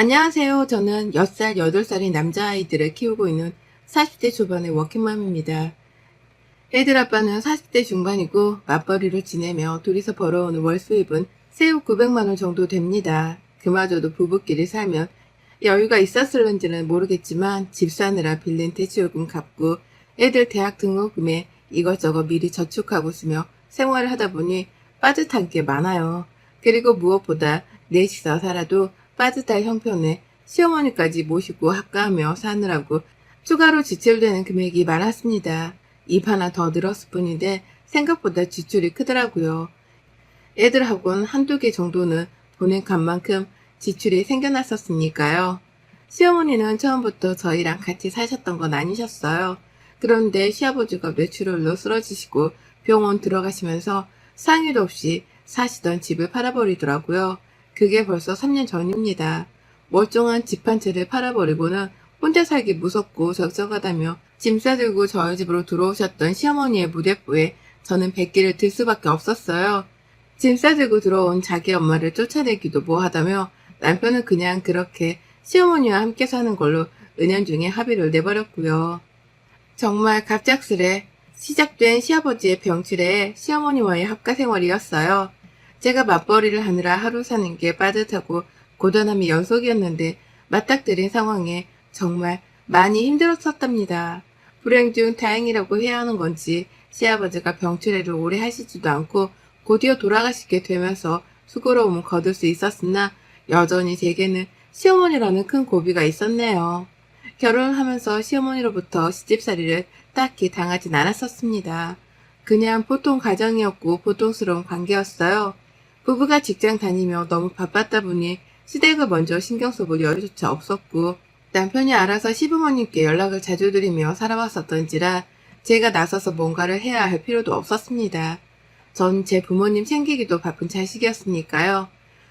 안녕하세요. 저는 6살, 8살인 남자아이들을 키우고 있는 40대 초반의 워킹맘입니다. 애들 아빠는 40대 중반이고 맞벌이로 지내며 둘이서 벌어오는 월 수입은 세후 900만 원 정도 됩니다. 그마저도 부부끼리 살면 여유가 있었을런지는 모르겠지만 집 사느라 빌린 대출금 갚고 애들 대학 등록금에 이것저것 미리 저축하고 쓰며 생활을 하다 보니 빠듯한 게 많아요. 그리고 무엇보다 넷이서 살아도 빠듯할 형편에 시어머니까지 모시고 학가하며 사느라고 추가로 지출되는 금액이 많았습니다. 입 하나 더 늘었을 뿐인데 생각보다 지출이 크더라고요. 애들 학원 한두 개 정도는 보낸 값만큼 지출이 생겨났었으니까요. 시어머니는 처음부터 저희랑 같이 사셨던 건 아니셨어요. 그런데 시아버지가 뇌출혈로 쓰러지시고 병원 들어가시면서 상의도 없이 사시던 집을 팔아버리더라고요. 그게 벌써 3년 전입니다. 멀쩡한 집 한 채를 팔아버리고는 혼자 살기 무섭고 적적하다며 짐 싸들고 저희 집으로 들어오셨던 시어머니의 무대뽀에 저는 백기를 들 수밖에 없었어요. 짐 싸들고 들어온 자기 엄마를 쫓아내기도 뭐하다며 남편은 그냥 그렇게 시어머니와 함께 사는 걸로 은연중에 합의를 내버렸고요. 정말 갑작스레 시작된 시아버지의 병치레에 시어머니와의 합가 생활이었어요. 제가 맞벌이를 하느라 하루 사는 게 빠듯하고 고단함이 연속이었는데 맞닥뜨린 상황에 정말 많이 힘들었었답니다. 불행 중 다행이라고 해야 하는 건지 시아버지가 병치레를 오래 하시지도 않고 곧이어 돌아가시게 되면서 수고로움은 거둘 수 있었으나 여전히 제게는 시어머니라는 큰 고비가 있었네요. 결혼을 하면서 시어머니로부터 시집살이를 딱히 당하진 않았었습니다. 그냥 보통 가정이었고 보통스러운 관계였어요. 부부가 직장 다니며 너무 바빴다 보니 시댁을 먼저 신경 써볼 여유조차 없었고 남편이 알아서 시부모님께 연락을 자주 드리며 살아왔었던지라 제가 나서서 뭔가를 해야 할 필요도 없었습니다. 전 제 부모님 챙기기도 바쁜 자식이었으니까요.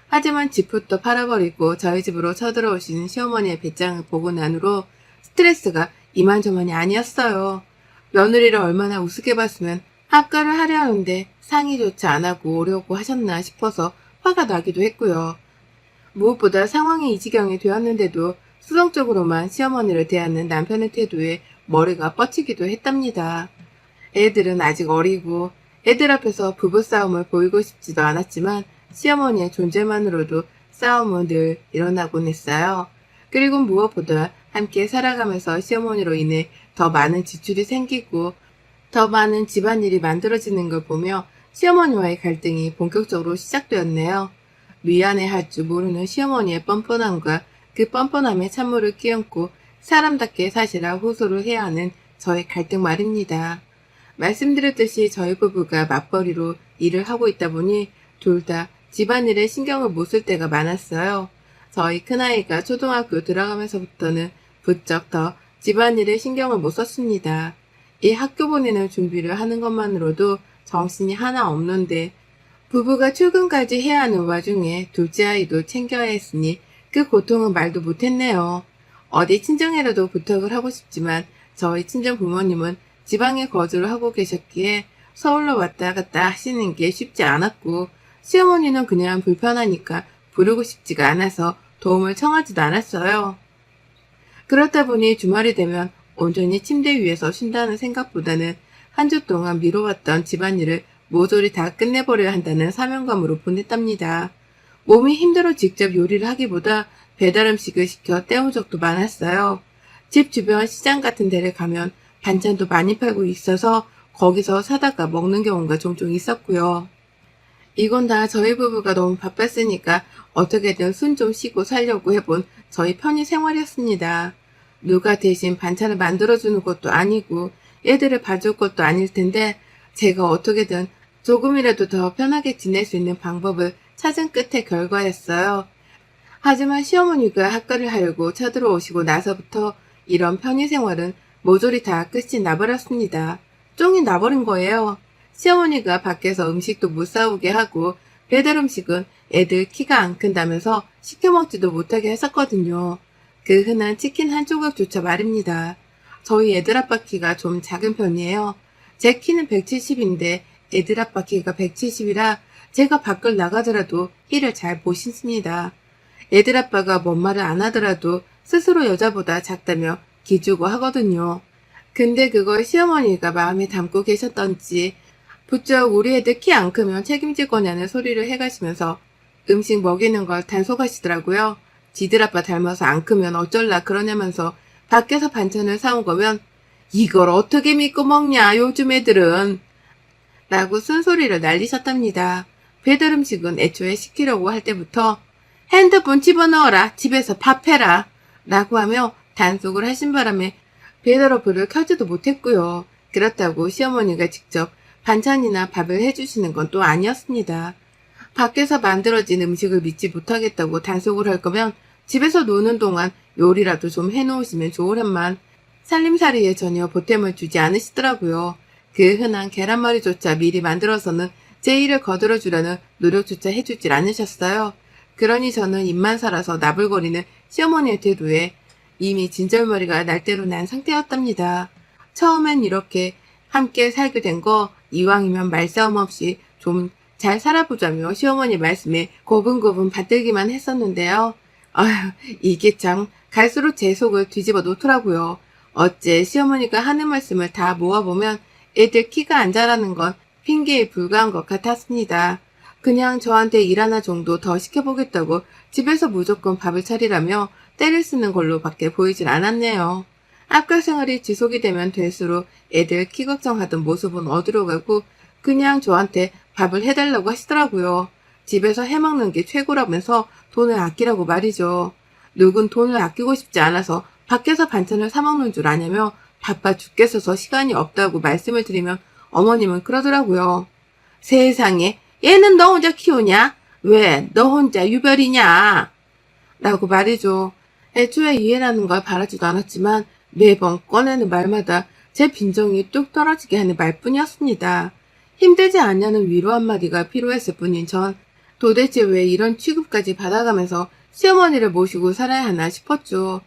하지만 집부터 팔아버리고 저희 집으로 쳐들어오시는 시어머니의 배짱을 보고 난 후로 스트레스가 이만저만이 아니었어요. 며느리를 얼마나 우습게 봤으면 합가를 하려 하는데 상의조차 안 하고 오려고 하셨나 싶어서 화가 나기도 했고요. 무엇보다 상황이 이 지경이 되었는데도 수동적으로만 시어머니를 대하는 남편의 태도에 머리가 뻗치기도 했답니다. 애들은 아직 어리고 애들 앞에서 부부싸움을 보이고 싶지도 않았지만 시어머니의 존재만으로도 싸움은 늘 일어나곤 했어요. 그리고 무엇보다 함께 살아가면서 시어머니로 인해 더 많은 지출이 생기고 더 많은 집안일이 만들어지는 걸 보며 시어머니와의 갈등이 본격적으로 시작되었네요. 미안해할 줄 모르는 시어머니의 뻔뻔함과 그 뻔뻔함에 찬물을 끼얹고 사람답게 사시라 호소를 해야 하는 저의 갈등 말입니다. 말씀드렸듯이 저희 부부가 맞벌이로 일을 하고 있다 보니 둘 다 집안일에 신경을 못 쓸 때가 많았어요. 저희 큰아이가 초등학교 들어가면서부터는 부쩍 더 집안일에 신경을 못 썼습니다. 이 학교 보내는 준비를 하는 것만으로도 정신이 하나 없는데 부부가 출근까지 해야 하는 와중에 둘째 아이도 챙겨야 했으니 그 고통은 말도 못했네요. 어디 친정에라도 부탁을 하고 싶지만 저희 친정 부모님은 지방에 거주를 하고 계셨기에 서울로 왔다 갔다 하시는 게 쉽지 않았고 시어머니는 그냥 불편하니까 부르고 싶지가 않아서 도움을 청하지도 않았어요. 그렇다 보니 주말이 되면 온전히 침대 위에서 쉰다는 생각보다는 한 주 동안 미뤄왔던 집안일을 모조리 다 끝내버려야 한다는 사명감으로 보냈답니다. 몸이 힘들어 직접 요리를 하기보다 배달 음식을 시켜 때운 적도 많았어요. 집 주변 시장 같은 데를 가면 반찬도 많이 팔고 있어서 거기서 사다가 먹는 경우가 종종 있었고요. 이건 다 저희 부부가 너무 바빴으니까 어떻게든 숨 좀 쉬고 살려고 해본 저희 편의 생활이었습니다. 누가 대신 반찬을 만들어주는 것도 아니고 애들을 봐줄 것도 아닐 텐데 제가 어떻게든 조금이라도 더 편하게 지낼 수 있는 방법을 찾은 끝의 결과였어요. 하지만 시어머니가 학가를 하려고 쳐들어오시고 나서부터 이런 편의 생활은 모조리 다 끝이 나버렸습니다. 쫑이 나버린 거예요. 시어머니가 밖에서 음식도 못 사오게 하고 배달 음식은 애들 키가 안 큰다면서 시켜먹지도 못하게 했었거든요. 그 흔한 치킨 한 조각조차 말입니다. 저희 애들 아빠 키가 좀 작은 편이에요. 제 키는 170인데 애들 아빠 키가 170이라 제가 밖을 나가더라도 힐을 잘 못 신습니다. 애들 아빠가 뭔 말을 안 하더라도 스스로 여자보다 작다며 기주고 하거든요. 근데 그걸 시어머니가 마음에 담고 계셨던지 부쩍 우리 애들 키 안 크면 책임질 거냐는 소리를 해가시면서 음식 먹이는 걸 단속하시더라고요. 지들 아빠 닮아서 안 크면 어쩔라 그러냐면서 밖에서 반찬을 사온 거면 이걸 어떻게 믿고 먹냐 요즘 애들은 라고 쓴소리를 날리셨답니다. 배달 음식은 애초에 시키려고 할 때부터 핸드폰 집어넣어라 집에서 밥해라 라고 하며 단속을 하신 바람에 배달 어플을 켜지도 못했고요. 그렇다고 시어머니가 직접 반찬이나 밥을 해주시는 건 또 아니었습니다. 밖에서 만들어진 음식을 믿지 못하겠다고 단속을 할 거면 집에서 노는 동안 요리라도 좀 해놓으시면 좋으련만 살림살이에 전혀 보탬을 주지 않으시더라고요. 그 흔한 계란말이조차 미리 만들어서는 제 일을 거들어주려는 노력조차 해주질 않으셨어요. 그러니 저는 입만 살아서 나불거리는 시어머니의 태도에 이미 진절머리가 날 대로 난 상태였답니다. 처음엔 이렇게 함께 살게 된 거 이왕이면 말싸움 없이 좀 잘 살아보자며 시어머니 말씀에 고분고분 받들기만 했었는데요. 아휴, 이게 참 갈수록 제 속을 뒤집어 놓더라고요. 어째 시어머니가 하는 말씀을 다 모아보면 애들 키가 안 자라는 건 핑계에 불과한 것 같았습니다. 그냥 저한테 일 하나 정도 더 시켜보겠다고 집에서 무조건 밥을 차리라며 때를 쓰는 걸로 밖에 보이질 않았네요. 학교 생활이 지속이 되면 될수록 애들 키 걱정하던 모습은 어디로 가고 그냥 저한테 밥을 해달라고 하시더라고요. 집에서 해먹는 게 최고라면서 돈을 아끼라고 말이죠. 누군 돈을 아끼고 싶지 않아서 밖에서 반찬을 사먹는 줄 아냐며 바빠 죽겠어서 시간이 없다고 말씀을 드리면 어머님은 그러더라고요. 세상에 얘는 너 혼자 키우냐? 왜 너 혼자 유별이냐? 라고 말이죠. 애초에 이해라는 걸 바라지도 않았지만 매번 꺼내는 말마다 제 빈정이 뚝 떨어지게 하는 말뿐이었습니다. 힘들지 않냐는 위로 한마디가 필요했을 뿐인 전 도대체 왜 이런 취급까지 받아가면서 시어머니를 모시고 살아야 하나 싶었죠.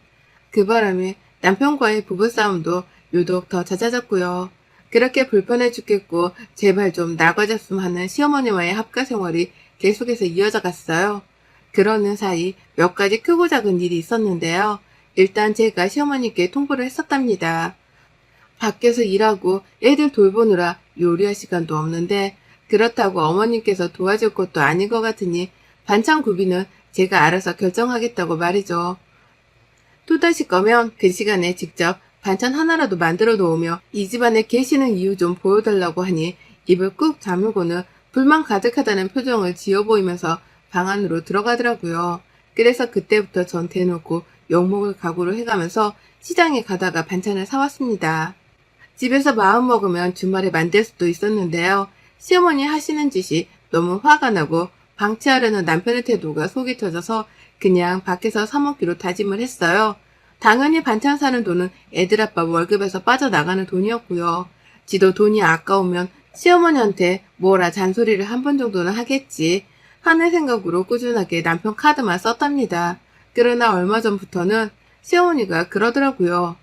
그 바람에 남편과의 부부싸움도 유독 더 잦아졌고요. 그렇게 불편해 죽겠고 제발 좀 나가줬으면 하는 시어머니와의 합가 생활이 계속해서 이어져 갔어요. 그러는 사이 몇 가지 크고 작은 일이 있었는데요. 일단 제가 시어머니께 통보를 했었답니다. 밖에서 일하고 애들 돌보느라 요리할 시간도 없는데 그렇다고 어머님께서 도와줄 것도 아닌 것 같으니 반찬 구비는 제가 알아서 결정하겠다고 말이죠. 또다시 거면 그 시간에 직접 반찬 하나라도 만들어 놓으며 이 집안에 계시는 이유 좀 보여달라고 하니 입을 꾹 다물고는 불만 가득하다는 표정을 지어 보이면서 방 안으로 들어가더라고요. 그래서 그때부터 전 대놓고 욕먹을 각오를 해가면서 시장에 가다가 반찬을 사왔습니다. 집에서 마음먹으면 주말에 만들 수도 있었는데요. 시어머니 하시는 짓이 너무 화가 나고 방치하려는 남편의 태도가 속이 터져서 그냥 밖에서 사 먹기로 다짐을 했어요. 당연히 반찬 사는 돈은 애들 아빠 월급에서 빠져나가는 돈이었고요. 지도 돈이 아까우면 시어머니한테 뭐라 잔소리를 한 번 정도는 하겠지 하는 생각으로 꾸준하게 남편 카드만 썼답니다. 그러나 얼마 전부터는 시어머니가 그러더라고요.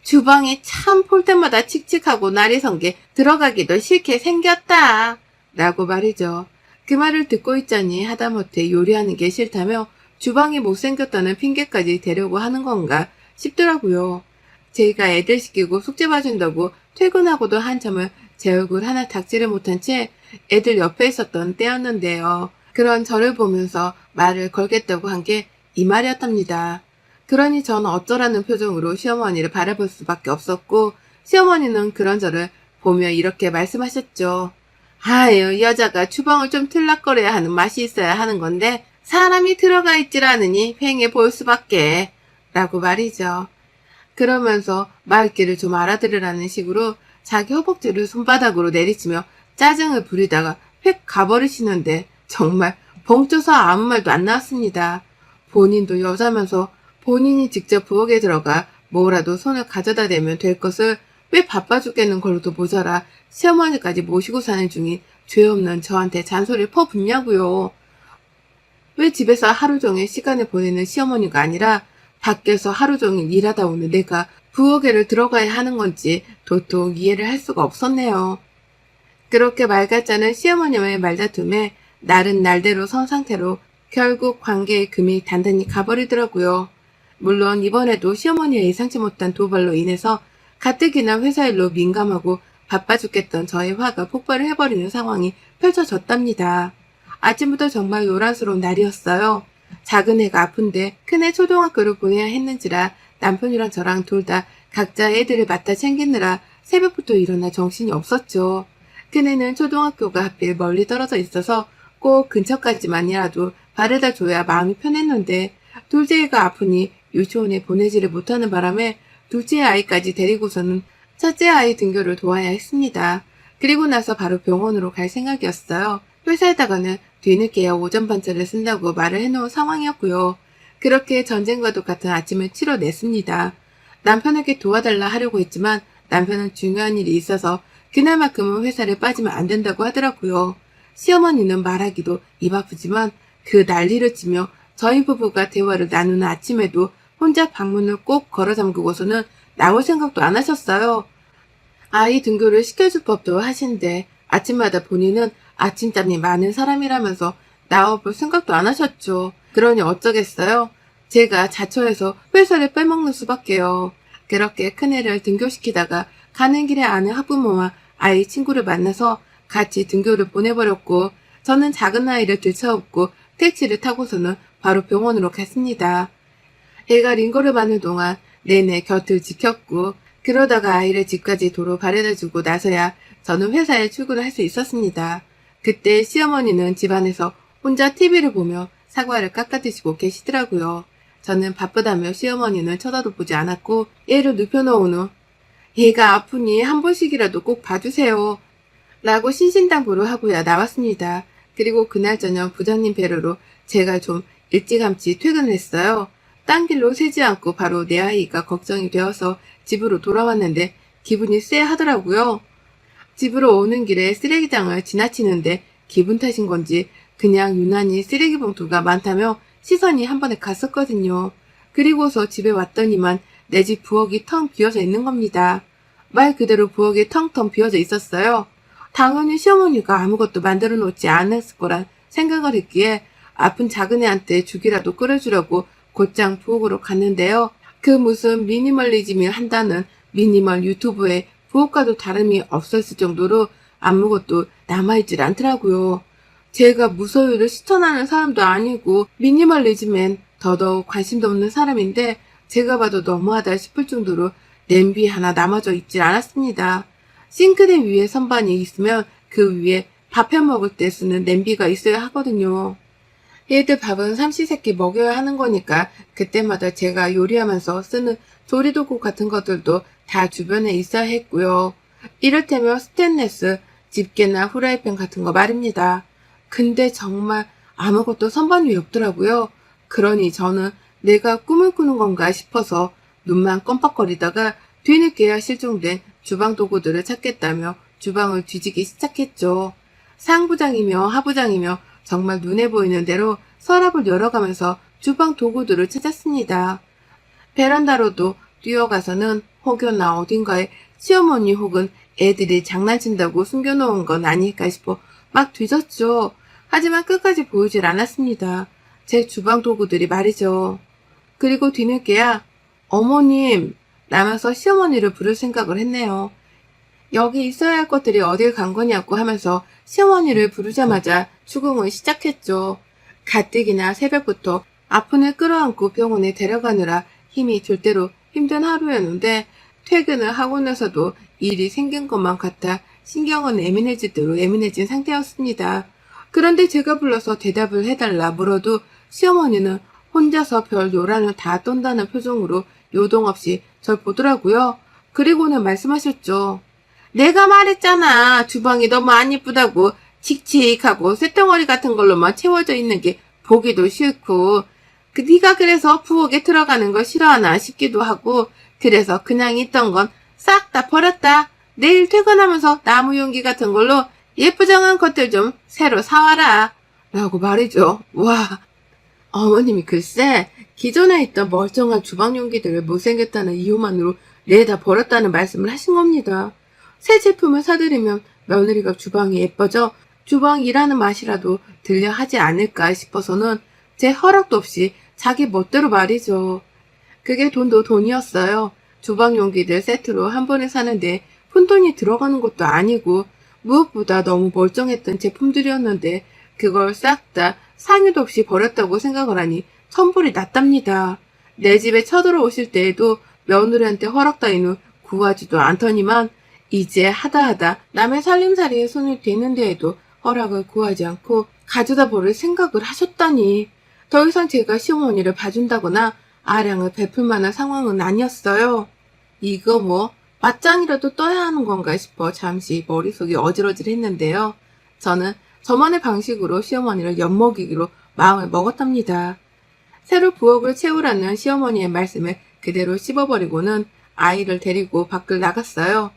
주방이 참 볼 때마다 칙칙하고 날이 선 게 들어가기도 싫게 생겼다 라고 말이죠. 그 말을 듣고 있자니 하다못해 요리하는 게 싫다며 주방이 못생겼다는 핑계까지 대려고 하는 건가 싶더라고요. 제가 애들 시키고 숙제 봐준다고 퇴근하고도 한참을 제 얼굴 하나 닥지를 못한 채 애들 옆에 있었던 때였는데요. 그런 저를 보면서 말을 걸겠다고 한 게 이 말이었답니다. 그러니 저는 어쩌라는 표정으로 시어머니를 바라볼 수밖에 없었고 시어머니는 그런 저를 보며 이렇게 말씀하셨죠. 아유, 여자가 주방을 좀 틀락거려야 하는 맛이 있어야 하는 건데 사람이 들어가 있질 않으니 횡해 보일 수밖에 라고 말이죠. 그러면서 말귀를 좀 알아들으라는 식으로 자기 허벅지를 손바닥으로 내리치며 짜증을 부리다가 휙 가버리시는데 정말 벙쪄서 아무 말도 안 나왔습니다. 본인도 여자면서 본인이 직접 부엌에 들어가 뭐라도 손을 가져다 대면 될 것을 왜 바빠 죽겠는 걸로도 모자라 시어머니까지 모시고 사는 중인 죄 없는 저한테 잔소리를 퍼붓냐고요. 왜 집에서 하루 종일 시간을 보내는 시어머니가 아니라 밖에서 하루 종일 일하다 오는 내가 부엌에를 들어가야 하는 건지 도통 이해를 할 수가 없었네요. 그렇게 말 같지 않은 시어머니와의 말다툼에 날은 날대로 선 상태로 결국 관계의 금이 단단히 가버리더라고요. 물론 이번에도 시어머니의 예상치 못한 도발로 인해서 가뜩이나 회사 일로 민감하고 바빠 죽겠던 저의 화가 폭발을 해버리는 상황이 펼쳐졌답니다. 아침부터 정말 요란스러운 날이었어요. 작은 애가 아픈데 큰애 초등학교를 보내야 했는지라 남편이랑 저랑 둘 다 각자 애들을 맡아 챙기느라 새벽부터 일어나 정신이 없었죠. 큰애는 초등학교가 하필 멀리 떨어져 있어서 꼭 근처까지만이라도 바래다 줘야 마음이 편했는데 둘째 애가 아프니 유치원에 보내지를 못하는 바람에 둘째 아이까지 데리고서는 첫째 아이 등교를 도와야 했습니다. 그리고 나서 바로 병원으로 갈 생각이었어요. 회사에다가는 뒤늦게야 오전 반차를 쓴다고 말을 해놓은 상황이었고요. 그렇게 전쟁과도 같은 아침을 치러냈습니다. 남편에게 도와달라 하려고 했지만 남편은 중요한 일이 있어서 그날만큼은 회사를 빠지면 안 된다고 하더라고요. 시어머니는 말하기도 입 아프지만 그 난리를 치며 저희 부부가 대화를 나누는 아침에도 혼자 방문을 꼭 걸어 잠그고서는 나올 생각도 안 하셨어요. 아이 등교를 시켜줄 법도 하신데 아침마다 본인은 아침잠이 많은 사람이라면서 나와볼 생각도 안 하셨죠. 그러니 어쩌겠어요. 제가 자처해서 회사를 빼먹는 수밖에요. 그렇게 큰애를 등교시키다가 가는 길에 아는 학부모와 아이 친구를 만나서 같이 등교를 보내버렸고 저는 작은 아이를 들쳐업고 택시를 타고서는 바로 병원으로 갔습니다. 애가 링거를 마는 동안 내내 곁을 지켰고 그러다가 아이를 집까지 도로 바래다주고 나서야 저는 회사에 출근을 할 수 있었습니다. 그때 시어머니는 집안에서 혼자 TV를 보며 사과를 깎아드시고 계시더라고요. 저는 바쁘다며 시어머니는 쳐다도 보지 않았고 얘를 눕혀놓은 후 얘가 아프니 한 번씩이라도 꼭 봐주세요 라고 신신당부를 하고야 나왔습니다. 그리고 그날 저녁 부장님 배려로 제가 좀 일찌감치 퇴근을 했어요. 딴 길로 새지 않고 바로 내 아이가 걱정이 되어서 집으로 돌아왔는데 기분이 쎄하더라고요. 집으로 오는 길에 쓰레기장을 지나치는데 기분 탓인 건지 그냥 유난히 쓰레기 봉투가 많다며 시선이 한 번에 갔었거든요. 그리고서 집에 왔더니만 내 집 부엌이 텅 비어져 있는 겁니다. 말 그대로 부엌이 텅텅 비어져 있었어요. 당연히 시어머니가 아무것도 만들어 놓지 않았을 거란 생각을 했기에 아픈 작은애한테 죽이라도 끓여주려고 곧장 부엌으로 갔는데요. 그 무슨 미니멀리즘을 한다는 미니멀 유튜브에 부엌과도 다름이 없었을 정도로 아무것도 남아있질 않더라고요. 제가 무소유를 실천하는 사람도 아니고 미니멀리즘엔 더더욱 관심도 없는 사람인데 제가 봐도 너무하다 싶을 정도로 냄비 하나 남아져 있질 않았습니다. 싱크대 위에 선반이 있으면 그 위에 밥 해 먹을 때 쓰는 냄비가 있어야 하거든요. 얘들 밥은 삼시세끼 먹여야 하는 거니까 그때마다 제가 요리하면서 쓰는 조리도구 같은 것들도 다 주변에 있어야 했고요. 이를테면 스테인레스, 집게나 후라이팬 같은 거 말입니다. 근데 정말 아무것도 선반 위에 없더라고요. 그러니 저는 내가 꿈을 꾸는 건가 싶어서 눈만 껌뻑거리다가 뒤늦게야 실종된 주방 도구들을 찾겠다며 주방을 뒤지기 시작했죠. 상부장이며 하부장이며 정말 눈에 보이는 대로 서랍을 열어가면서 주방 도구들을 찾았습니다. 베란다로도 뛰어가서는 혹여나 어딘가에 시어머니 혹은 애들이 장난친다고 숨겨놓은 건 아닐까 싶어 막 뒤졌죠. 하지만 끝까지 보이질 않았습니다. 제 주방 도구들이 말이죠. 그리고 뒤늦게야 어머님 라면서 시어머니를 부를 생각을 했네요. 여기 있어야 할 것들이 어딜 간 거냐고 하면서 시어머니를 부르자마자 추궁을 시작했죠. 가뜩이나 새벽부터 아픈 애 끌어안고 병원에 데려가느라 힘이 들 대로 힘든 하루였는데 퇴근을 하고 나서도 일이 생긴 것만 같아 신경은 예민해질 대로 예민해진 상태였습니다. 그런데 제가 불러서 대답을 해달라 물어도 시어머니는 혼자서 별 요란을 다 떤다는 표정으로 요동없이 절 보더라고요. 그리고는 말씀하셨죠. 내가 말했잖아. 주방이 너무 안 이쁘다고 칙칙하고 쇳덩어리 같은 걸로만 채워져 있는 게 보기도 싫고 네가 그래서 부엌에 들어가는 걸 싫어하나 싶기도 하고 그래서 그냥 있던 건 싹 다 버렸다. 내일 퇴근하면서 나무 용기 같은 걸로 예쁘장한 것들 좀 새로 사와라. 라고 말이죠. 와, 어머님이 글쎄 기존에 있던 멀쩡한 주방 용기들을 못생겼다는 이유만으로 내다 버렸다는 말씀을 하신 겁니다. 새 제품을 사들이면 며느리가 주방이 예뻐져 주방 일하는 맛이라도 들려 하지 않을까 싶어서는 제 허락도 없이 자기 멋대로 말이죠. 그게 돈도 돈이었어요. 주방 용기들 세트로 한 번에 사는데 푼돈이 들어가는 것도 아니고 무엇보다 너무 멀쩡했던 제품들이었는데 그걸 싹 다 상의도 없이 버렸다고 생각을 하니 천불이 났답니다. 내 집에 쳐들어오실 때에도 며느리한테 허락 따위는 구하지도 않더니만 이제 하다 남의 살림살이에 손을 대는 데에도 허락을 구하지 않고 가져다 버릴 생각을 하셨다니. 더 이상 제가 시어머니를 봐준다거나 아량을 베풀 만한 상황은 아니었어요. 이거 뭐 맞짱이라도 떠야 하는 건가 싶어 잠시 머릿속이 어질어질했는데요. 저는 저만의 방식으로 시어머니를 엿먹이기로 마음을 먹었답니다. 새로 부엌을 채우라는 시어머니의 말씀을 그대로 씹어버리고는 아이를 데리고 밖을 나갔어요.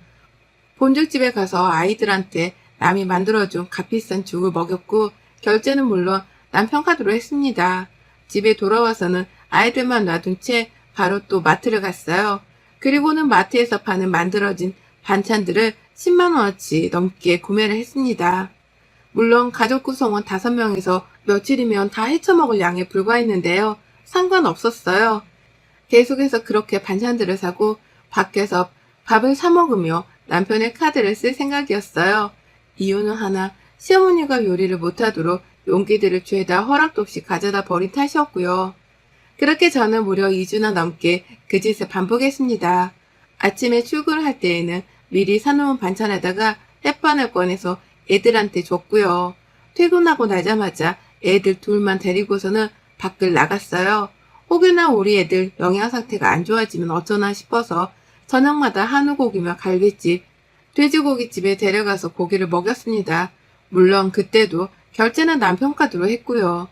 본죽집에 가서 아이들한테 남이 만들어준 값비싼 죽을 먹였고 결제는 물론 남편 카드로 했습니다. 집에 돌아와서는 아이들만 놔둔 채 바로 또 마트를 갔어요. 그리고는 마트에서 파는 만들어진 반찬들을 10만원어치 넘게 구매를 했습니다. 물론 가족 구성원 5명에서 며칠이면 다 헤쳐먹을 양에 불과했는데요. 상관없었어요. 계속해서 그렇게 반찬들을 사고 밖에서 밥을 사 먹으며 남편의 카드를 쓸 생각이었어요. 이유는 하나, 시어머니가 요리를 못하도록 용기들을 죄다 허락도 없이 가져다 버린 탓이었고요. 그렇게 저는 무려 2주나 넘게 그 짓을 반복했습니다. 아침에 출근을 할 때에는 미리 사놓은 반찬에다가 햇반을 꺼내서 애들한테 줬고요. 퇴근하고 나자마자 애들 둘만 데리고서는 밖을 나갔어요. 혹여나 우리 애들 영양 상태가 안 좋아지면 어쩌나 싶어서 저녁마다 한우고기며 갈비집, 돼지고기집에 데려가서 고기를 먹였습니다. 물론 그때도 결제는 남편 카드로 했고요.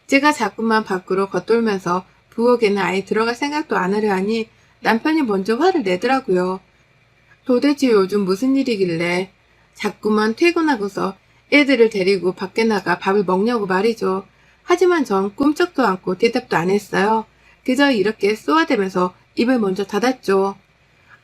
제가 자꾸만 밖으로 겉돌면서 부엌에는 아예 들어갈 생각도 안 하려 하니 남편이 먼저 화를 내더라고요. 도대체 요즘 무슨 일이길래 자꾸만 퇴근하고서 애들을 데리고 밖에 나가 밥을 먹냐고 말이죠. 하지만 전 꿈쩍도 않고 대답도 안 했어요. 그저 이렇게 쏘아대면서 입을 먼저 닫았죠.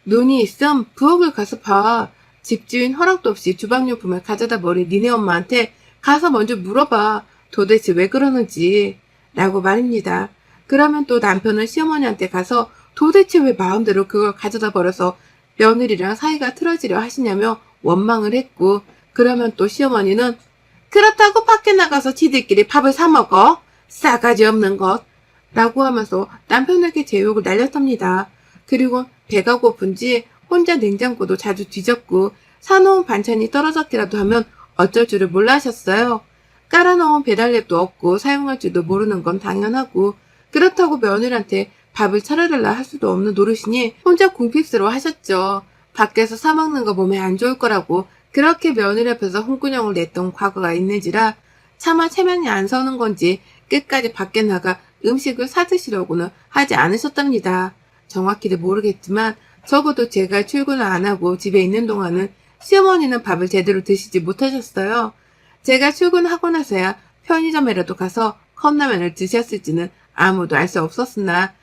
눈이 있음 부엌을 가서 봐. 집주인 허락도 없이 주방용품을 가져다 버린 니네 엄마한테 가서 먼저 물어봐. 도대체 왜 그러는지. 라고 말입니다. 그러면 또 남편은 시어머니한테 가서 도대체 왜 마음대로 그걸 가져다 버려서 며느리랑 사이가 틀어지려 하시냐며 원망을 했고, 그러면 또 시어머니는 그렇다고 밖에 나가서 지들끼리 밥을 사 먹어? 싸가지 없는 것. 라고 하면서 남편에게 제욕을 날렸답니다. 그리고 배가 고픈지 혼자 냉장고도 자주 뒤졌고 사놓은 반찬이 떨어졌기라도 하면 어쩔 줄을 몰라 하셨어요. 깔아놓은 배달앱도 없고 사용할 줄도 모르는 건 당연하고 그렇다고 며느리한테 밥을 차려달라 할 수도 없는 노릇이니 혼자 궁핍스러워 하셨죠. 밖에서 사 먹는 거 몸에 안 좋을 거라고 그렇게 며느리 앞에서 홍군형을 냈던 과거가 있는지라 차마 체면이 안 서는 건지 끝까지 밖에 나가 음식을 사 드시려고는 하지 않으셨답니다. 정확히는 모르겠지만 적어도 제가 출근을 안 하고 집에 있는 동안은 시어머니는 밥을 제대로 드시지 못하셨어요. 제가 출근하고 나서야 편의점에라도 가서 컵라면을 드셨을지는 아무도 알 수 없었으나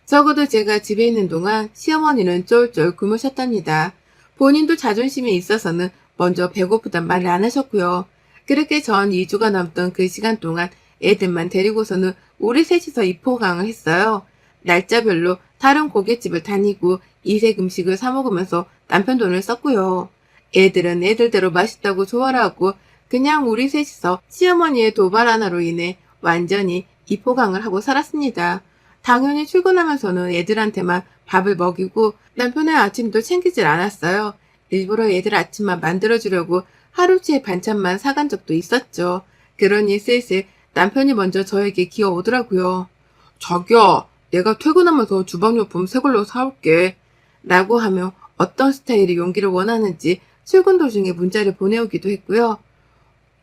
적어도 제가 집에 있는 동안 시어머니는 쫄쫄 굶으셨답니다. 본인도 자존심이 있어서는 먼저 배고프단 말을 안 하셨고요. 그렇게 전 2주가 넘던 그 시간 동안 애들만 데리고서는 우리 셋이서 입호강을 했어요. 날짜별로 다른 고깃집을 다니고 이색 음식을 사 먹으면서 남편 돈을 썼고요. 애들은 애들대로 맛있다고 좋아라 하고 그냥 우리 셋이서 시어머니의 도발 하나로 인해 완전히 입호강을 하고 살았습니다. 당연히 출근하면서는 애들한테만 밥을 먹이고 남편의 아침도 챙기질 않았어요. 일부러 애들 아침만 만들어주려고 하루치의 반찬만 사간 적도 있었죠. 그러니 슬슬 남편이 먼저 저에게 기어오더라고요. 자기야, 내가 퇴근하면서 주방용품 새 걸로 사올게. 라고 하며 어떤 스타일의 용기를 원하는지 출근 도중에 문자를 보내오기도 했고요.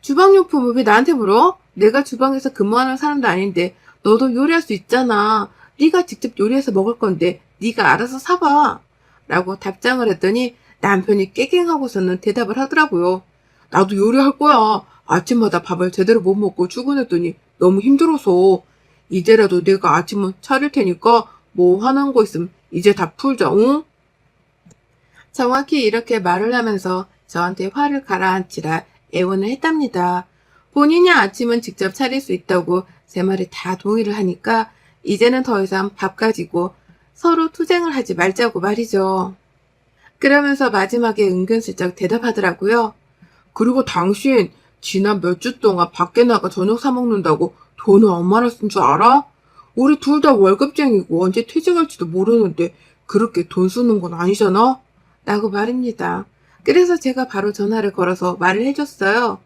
주방용품을 왜 나한테 물어? 내가 주방에서 근무하는 사람도 아닌데 너도 요리할 수 있잖아. 네가 직접 요리해서 먹을 건데 네가 알아서 사봐. 라고 답장을 했더니 남편이 깨갱하고서는 대답을 하더라고요. 나도 요리할 거야. 아침마다 밥을 제대로 못 먹고 출근했더니 너무 힘들어서. 이제라도 내가 아침은 차릴 테니까 뭐 화난 거 있으면 이제 다 풀자, 응? 정확히 이렇게 말을 하면서 저한테 화를 가라앉히라 애원을 했답니다. 본인이 아침은 직접 차릴 수 있다고 제 말에 다 동의를 하니까 이제는 더 이상 밥 가지고 서로 투쟁을 하지 말자고 말이죠. 그러면서 마지막에 은근슬쩍 대답하더라고요. 그리고 당신 지난 몇 주 동안 밖에 나가 저녁 사 먹는다고 돈을 얼마나 쓴 줄 알아? 우리 둘 다 월급쟁이고 언제 퇴직할지도 모르는데 그렇게 돈 쓰는 건 아니잖아? 라고 말입니다. 그래서 제가 바로 전화를 걸어서 말을 해줬어요.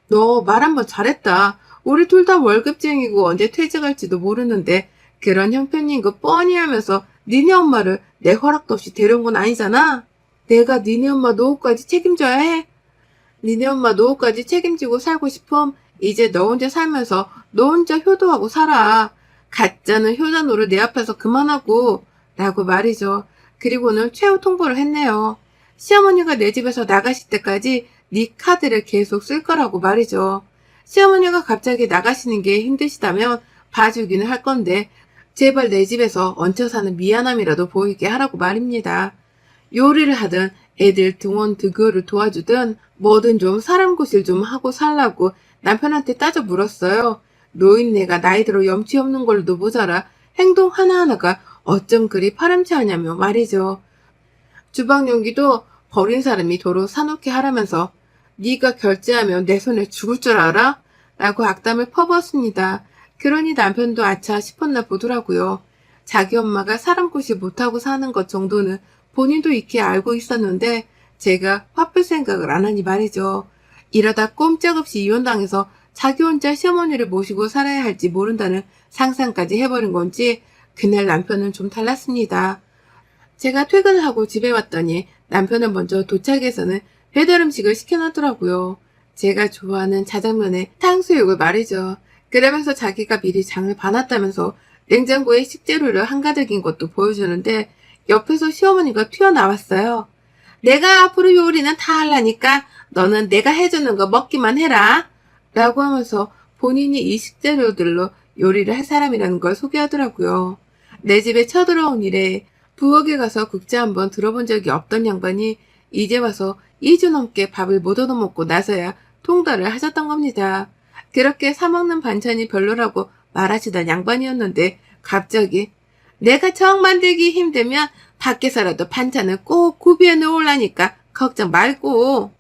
너 말 한번 잘했다. 우리 둘 다 월급쟁이고 언제 퇴직할지도 모르는데 그런 형편인 거 뻔히 하면서 니네 엄마를 내 허락도 없이 데려온 건 아니잖아? 내가 니네 엄마 노후까지 책임져야 해? 니네 엄마 노후까지 책임지고 살고 싶음? 이제 너 혼자 살면서 너 혼자 효도하고 살아. 가짜는 효자 노릇 내 앞에서 그만하고 라고 말이죠. 그리고는 최후 통보를 했네요. 시어머니가 내 집에서 나가실 때까지 네 카드를 계속 쓸 거라고 말이죠. 시어머니가 갑자기 나가시는 게 힘드시다면 봐주기는 할 건데 제발 내 집에서 얹혀 사는 미안함이라도 보이게 하라고 말입니다. 요리를 하든 애들 등원 등교를 도와주든 뭐든 좀 사람 구실 좀 하고 살라고 남편한테 따져 물었어요. 노인네가 나이 들어 염치 없는 걸로도 모자라 행동 하나하나가 어쩜 그리 파렴치하냐며 말이죠. 주방 용기도 버린 사람이 도로 사놓게 하라면서 네가 결제하면 내 손에 죽을 줄 알아? 라고 악담을 퍼부었습니다. 그러니 남편도 아차 싶었나 보더라고요. 자기 엄마가 사람 구실 못하고 사는 것 정도는 본인도 익히 알고 있었는데 제가 화풀 생각을 안 하니 말이죠. 이러다 꼼짝없이 이혼당해서 자기 혼자 시어머니를 모시고 살아야 할지 모른다는 상상까지 해버린 건지 그날 남편은 좀 달랐습니다. 제가 퇴근을 하고 집에 왔더니 남편은 먼저 도착해서는 배달 음식을 시켜놨더라고요. 제가 좋아하는 자장면에 탕수육을 말이죠. 그러면서 자기가 미리 장을 봐놨다면서 냉장고에 식재료를 한가득인 것도 보여주는데 옆에서 시어머니가 튀어나왔어요. 내가 앞으로 요리는 다 하려니까 너는 내가 해주는 거 먹기만 해라. 라고 하면서 본인이 이 식재료들로 요리를 할 사람이라는 걸 소개하더라고요. 내 집에 쳐들어온 이래 부엌에 가서 국자 한번 들어본 적이 없던 양반이 이제 와서 2주 넘게 밥을 못 얻어먹고 나서야 통달을 하셨던 겁니다. 그렇게 사먹는 반찬이 별로라고 말하시던 양반이었는데 갑자기 내가 정 만들기 힘들면 밖에서라도 반찬을 꼭 구비해 놓으려니까 걱정 말고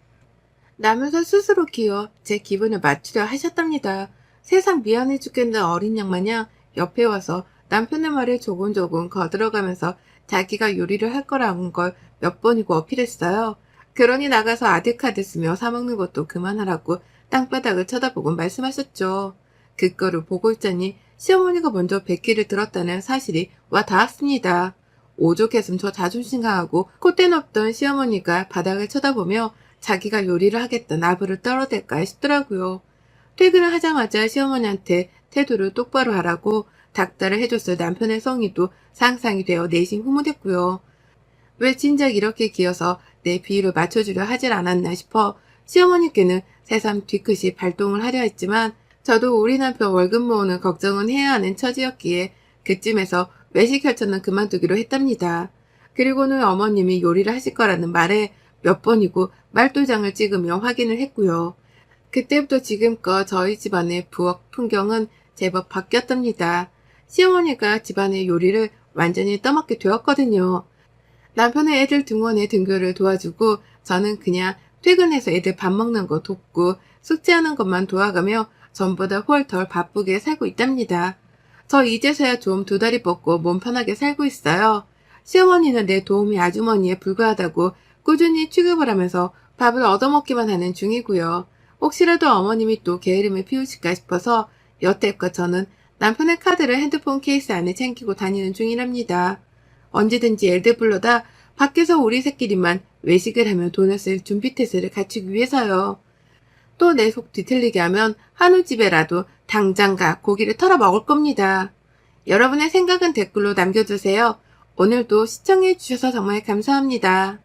라면서 스스로 기어 제 기분을 맞추려 하셨답니다. 세상 미안해 죽겠는 어린 양 마냥 옆에 와서 남편의 말에 조곤조곤 거들어가면서 자기가 요리를 할 거라는 걸 몇 번이고 어필했어요. 그러니 나가서 아드카드 쓰며 사먹는 것도 그만하라고 땅바닥을 쳐다보고 말씀하셨죠. 그거를 보고 있자니 시어머니가 먼저 백기를 들었다는 사실이 와 닿았습니다. 오죽했음 저 자존심 강하고 콧대 없던 시어머니가 바닥을 쳐다보며 자기가 요리를 하겠다 나부를 떨어댈까 싶더라고요. 퇴근을 하자마자 시어머니한테 태도를 똑바로 하라고 닥달을 해줬을 남편의 성의도 상상이 되어 내심 흐뭇했고요. 왜 진작 이렇게 기어서 내 비위를 맞춰주려 하질 않았나 싶어 시어머니께는 새삼 뒤끝이 발동을 하려 했지만 저도 우리 남편 월급 모으는 걱정은 해야 하는 처지였기에 그쯤에서 외식 혈전은 그만두기로 했답니다. 그리고는 어머님이 요리를 하실 거라는 말에 몇 번이고 말도장을 찍으며 확인을 했고요. 그때부터 지금껏 저희 집안의 부엌 풍경은 제법 바뀌었답니다. 시어머니가 집안의 요리를 완전히 떠맡게 되었거든요. 남편은 애들 등원에 등교를 도와주고 저는 그냥 퇴근해서 애들 밥 먹는 거 돕고 숙제하는 것만 도와가며 전보다 훨 덜 바쁘게 살고 있답니다. 저 이제서야 좀 두 다리 뻗고 몸 편하게 살고 있어요. 시어머니는 내 도우미 아주머니에 불과하다고 꾸준히 취급을 하면서 밥을 얻어먹기만 하는 중이고요. 혹시라도 어머님이 또 게으름을 피우실까 싶어서 여태껏 저는 남편의 카드를 핸드폰 케이스 안에 챙기고 다니는 중이랍니다. 언제든지 애들 불러다 밖에서 우리 새끼리만 외식을 하며 돈을 쓸 준비태세를 갖추기 위해서요. 또 내 속 뒤틀리게 하면 한우집에라도 당장 가 고기를 털어 먹을 겁니다. 여러분의 생각은 댓글로 남겨주세요. 오늘도 시청해주셔서 정말 감사합니다.